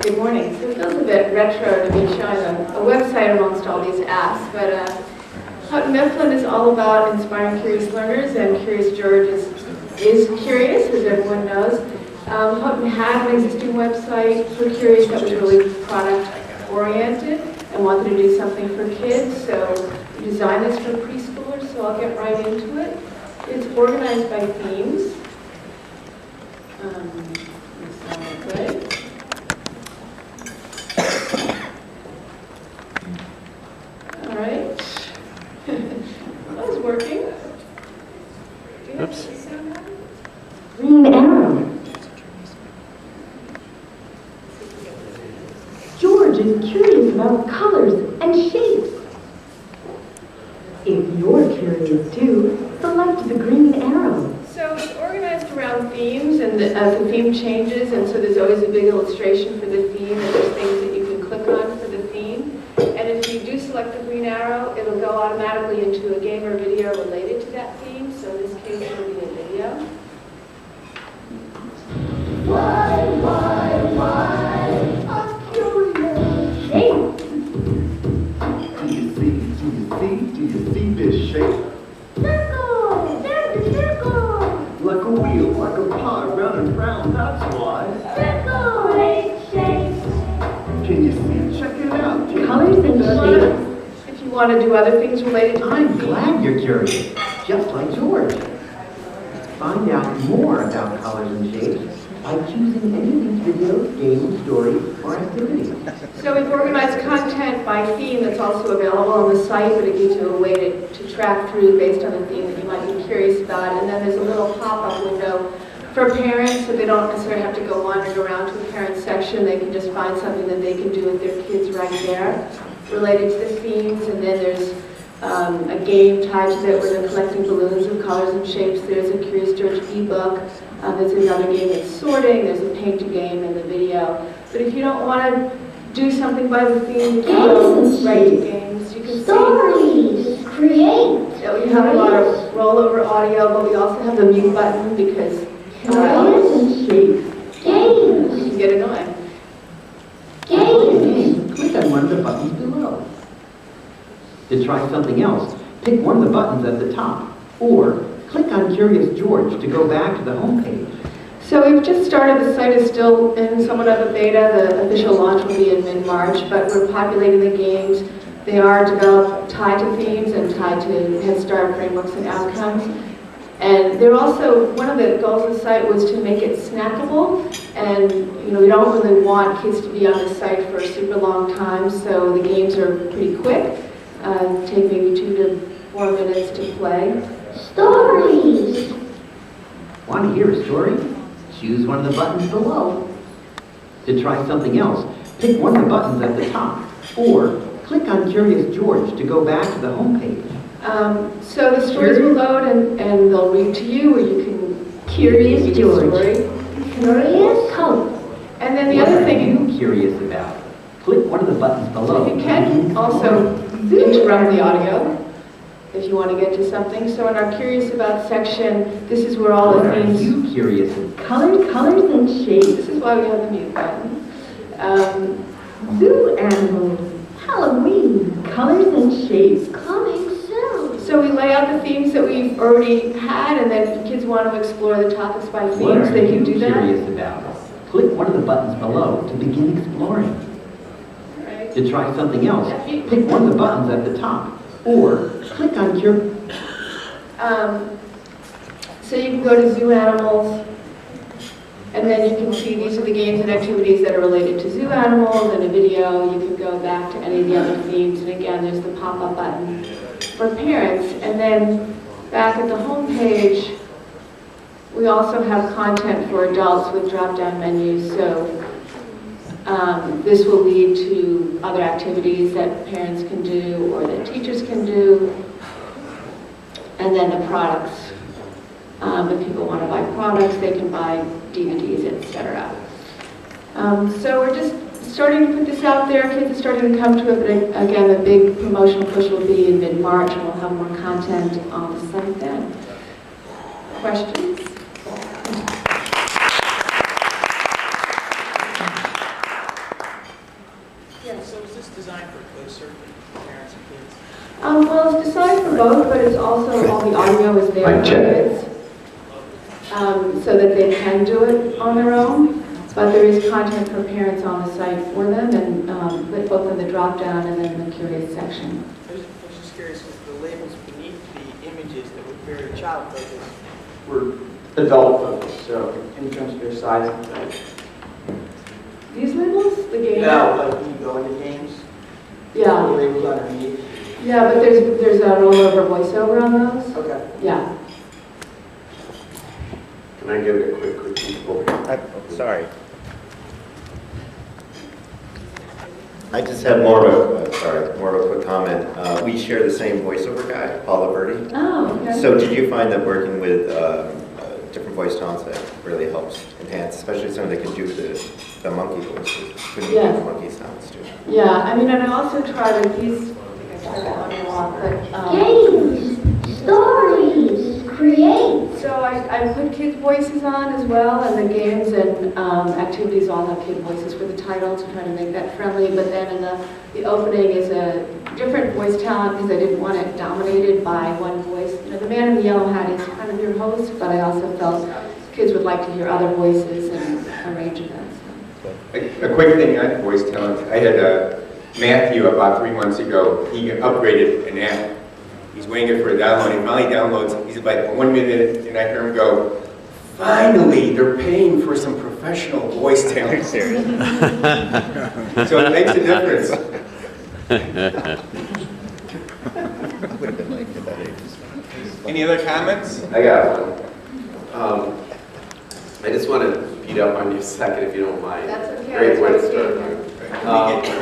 Good morning. So it feels a bit retro to be showing a website amongst all these apps, but Houghton Mifflin is all about inspiring curious learners, and Curious George is curious, as everyone knows. Houghton had an existing website for Curious that was really product-oriented and wanted to do something for kids, so we designed this for preschoolers, so I'll get right into it. It's organized by themes. Good. All right. That was working. Oops. Green arrow. George is curious about colors and shapes. If you're curious too, select the green arrow. So it's organized around themes, and as the theme changes, and so there's always a big illustration for the theme, and there's things that you can click on for the theme. And if you do select the green arrow, it'll go automatically into a game or video related to that theme. So in this case, it'll be a video. Why, I'm curious. Shape. Do you see this shape? Circle. There's a circle. Like a wheel, like a pie, round and round, that's why. Circle. Great shape. Can you see? Check it out. Colors and shapes. If you want to do other things related to the I'm theme. glad you're curious, just like George. Find out more about colors and shapes by choosing any of these videos, games, stories, or activities. So we've organized content by theme that's also available on the site, but it gives you a way to track through based on the theme that you might be curious about. And then there's a little pop-up window for parents, so they don't necessarily have to go wandering around to a parent section. They can just find something that they can do with their kids right there related to the themes. And then there's a game tied to that where they're collecting balloons of colors and shapes. There's a Curious George ebook. There's another game that's sorting. There's a paint game in the video. But if you don't want to do something by the theme, you can go right to games. You can Stories. Create. So we have a lot of rollover audio, but we also have the mute button because Colors and shapes. Games. you can get annoying. Games. Click on one of the buttons below. To try something else, pick one of the buttons at the top, or click on Curious George to go back to the home page. So we've just started. The site is still in somewhat of a beta. The official launch will be in mid-March, but we're populating the games. They are developed tied to themes and tied to Head Start frameworks and outcomes. And they're also, one of the goals of the site was to make it snackable. And we don't really want kids to be on the site for a super long time, so the games are pretty quick. Take maybe 2 to 4 minutes to play. Stories. Want to hear a story? Choose one of the buttons below. To try something else, pick one of the buttons at the top, or click on Curious George to go back to the home page. So the stories will load and they'll read to you, or you can Curious read the George. story. Curious color. And then the What other are thing, you curious about? Click one of the buttons below. you can also interrupt the audio if you want to get to something. So in our Curious About section, this is where all What the are themes. you curious about? Colors and shapes. This is why we have the mute button. Zoo animals. Halloween. Colors and shapes. Coming soon. So we lay out the themes that we've already had, and then if kids want to explore the topics by What themes, are they can you do that. curious about? Click one of the buttons below to begin exploring. Right. To try something else, pick one of the buttons at the top, or click on So you can go to zoo animals, and then you can see these are the games and activities that are related to zoo animals. In a video, you can go back to any of the other themes, and again, there's the pop-up button for parents. And then back at the home page, we also have content for adults with drop-down menus. So this will lead to other activities that parents can do or that teachers can do. And then the products. If people want to buy products, they can buy DVDs, etc. So we're just starting to put this out there. Kids are starting to come to it, but again, the big promotional push will be in mid-March, and we'll have more content on the site then. Questions? Well, it's designed for both, but it's also, all the audio is there Mic for check. kids, so that they can do it on their own. But there is content for parents on the site for them, and with both in the drop-down and then in the curious section. I was just curious, if the labels beneath the images that were very child-focused We're adult-focused, so in terms of their size and type. These labels, the game? No, like when you go into games, the Yeah, labels underneath. yeah, but there's a rollover voiceover on those. Okay. Yeah. Can I give it a quick critique? Sorry. I just have more of a quick comment. We share the same voiceover guy, Paula Birdie. Oh, okay. So did you find that working with different voice tones that really helps enhance, especially some that can do the monkey voices, couldn't do Yes. the monkey sounds too? Yeah, I mean, and I also tried with these, I think I tried that one a lot, but, Games, stories, create. so I put kids' voices on as well, and the games and activities all have kid voices for the title to try to make that friendly, but then in the opening is a different voice talent because I didn't want it dominated by one voice. You know, the man in the yellow hat is kind of your host, but I also felt kids would like to hear other voices and a range of them. So. A quick thing on voice talent. I had Matthew about 3 months ago. He upgraded an app. He's waiting for a download. He finally downloads. He's like 1 minute, and I hear him go, "Finally, they're paying for some professional voice talent." So it makes a difference. Any other comments? I got one. I just want to beat up on you a second, if you don't mind. That's okay. Great way to That's start.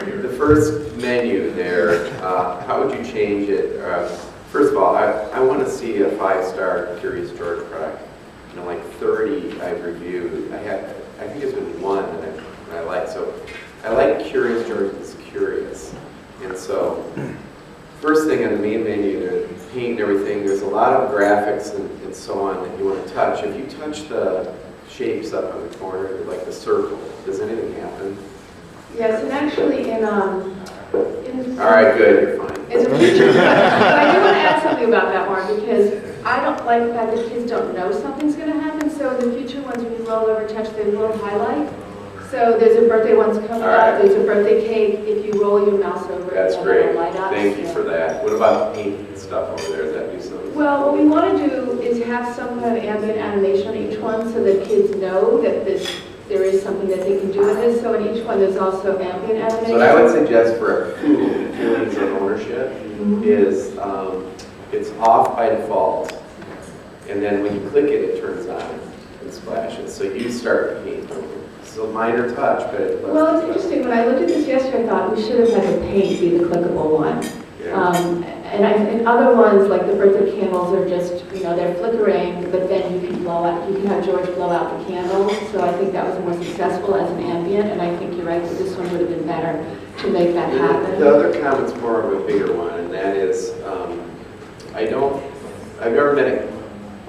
okay. The first menu there, how would you change it? First of all, I want to see a 5-star Curious George product. You know, like 30 I've reviewed. I think it's been one that I like. So I like Curious George is curious. And so, first thing on the main menu, the paint and everything, there's a lot of graphics and so on that you want to touch. If you touch the shapes up on the corner, like the circle, does anything happen? Yes, and actually in All right, good, you're fine. in the future, but I do want to add something about that one because I don't like the fact that kids don't know something's going to happen. So in the future ones, when you roll over, touch, they will highlight. So there's a birthday one's coming All right. up. There's a birthday cake. If you roll your mouse over, That's it'll great. light up. Thank you for that. What about paint and stuff over there? Does that do something? Well, what we want to do is have some kind of ambient animation on each one so that kids know that there is something that they can do with this. So in each one, there's also ambient animation. So what I would suggest for feelings of ownership is it's off by default. And then when you click it, it turns on and splashes. So you start paint. It's a minor touch, but it lets Well, it's interesting. When I looked at this yesterday, I thought we should have had the paint be the clickable one. Yeah. And other ones, like the birthday candles, are just, you know, they're flickering, but then you can blow out, you can have George blow out the candles. So I think that was more successful as an ambient, and I think you're right that this one would have been better to make that happen. The other comment's more of a bigger one, and that is, I've never met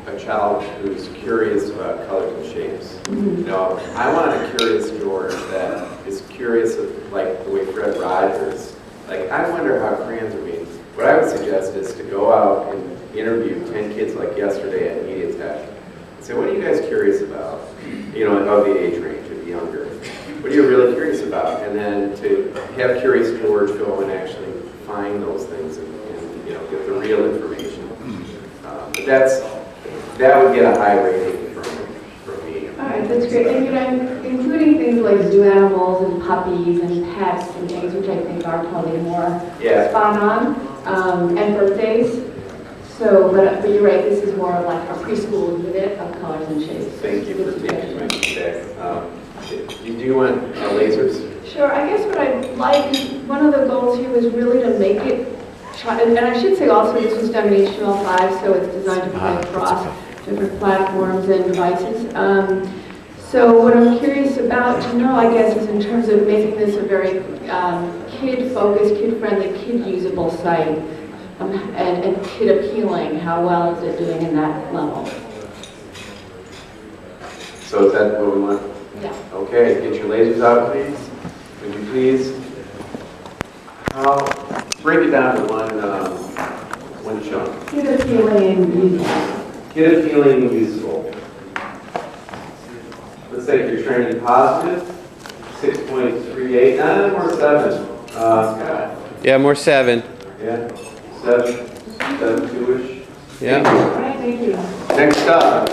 a child who's curious about colors and shapes. You know, I want a curious George that is curious of, like, the way Fred Rogers, like, I wonder how crayons are made. What I would suggest is to go out and interview 10 kids like yesterday at Media Tech and say, what are you guys curious about? You know, of the age range, of younger. What are you really curious about? And then to have Curious George go and actually find those things and you know, get the real information. But that would get a high rating from me. All right, that's great. And, you know, including things like zoo animals and puppies and pets and things which I think are probably more Yeah. spot on, and birthdays. So, but you're right, this is more like a preschool unit of colors and shapes. Thank you for taking my feedback. You do want lasers? Sure, I guess what I'd like, one of the goals here was really to make it, and I should say also this was done in HTML5, so it's designed to play across different platforms and devices. So what I'm curious about to know, I guess, is in terms of making this a very kid-focused, kid-friendly, kid-usable site, and kid-appealing, how well is it doing in that level? So is that what we want? Yeah. Okay, get your lasers out, please. Would you please? How break it down to one chunk. Get a feeling useful. Get a feeling useful. Let's say if you're training positive, 6.38, more 7. Scott. Yeah, more 7. Yeah, 7, 2-ish. Yeah. All right, thank you. Next up,